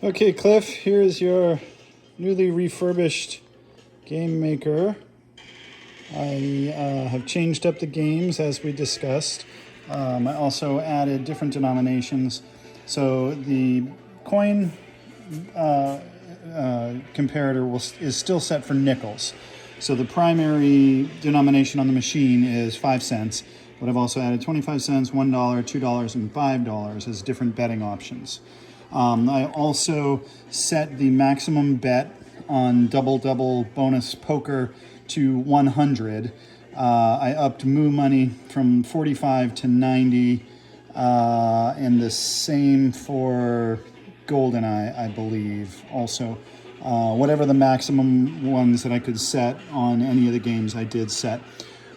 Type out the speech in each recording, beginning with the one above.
Okay, Cliff, here's your newly refurbished game maker. I have changed up the games as we discussed. I also added different denominations. So the coin comparator is still set for nickels. So the primary denomination on the machine is 5 cents, but I've also added 25 cents, $1, $2, and $5 as different betting options. I also set the maximum bet on double bonus poker to 100. I upped Moo money from 45 to 90, and the same for GoldenEye, I believe. Also, whatever the maximum ones that I could set on any of the games, I did set.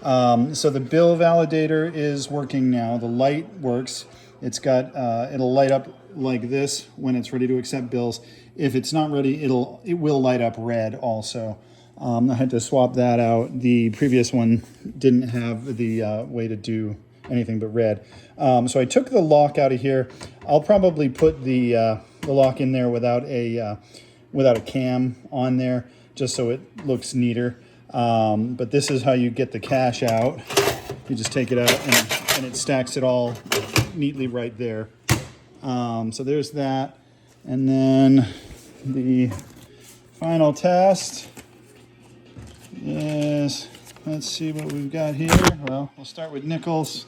So the bill validator is working now. The light works. It's got it'll light up like this when it's ready to accept bills. If it's not ready, it will light up red also. I had to swap that out. The previous one didn't have the way to do anything but red. So I took the lock out of here. I'll probably put the lock in there without a cam on there, just so it looks neater. But this is how you get the cash out. You just take it out and it stacks it all neatly right there. So there's that. And then the final test is, let's see what we've got here. Well, we'll start with nickels.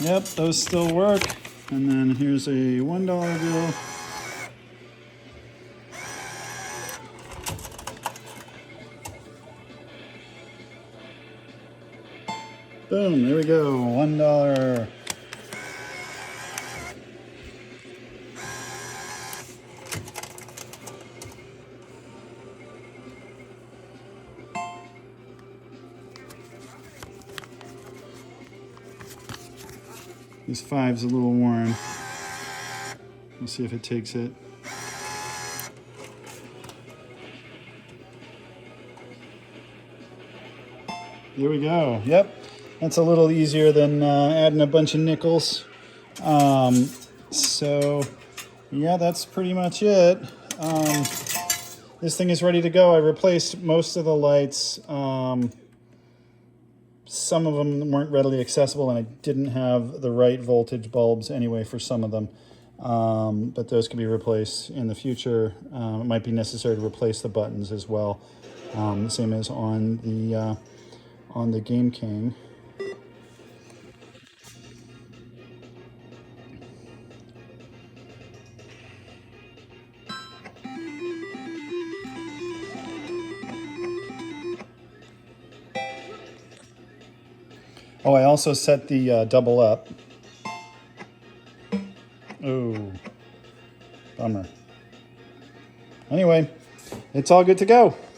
Yep, those still work. And then here's a $1 bill. Boom, there we go, $1. This 5's a little worn. We'll see if it takes it. Here we go. Yep, that's a little easier than adding a bunch of nickels. So yeah, that's pretty much it. This thing is ready to go. I replaced most of the lights. Some of them weren't readily accessible, and I didn't have the right voltage bulbs anyway for some of them. But those can be replaced in the future. It might be necessary to replace the buttons as well, same as on the Game King. Oh, I also set the double up. Oh, bummer. Anyway, it's all good to go.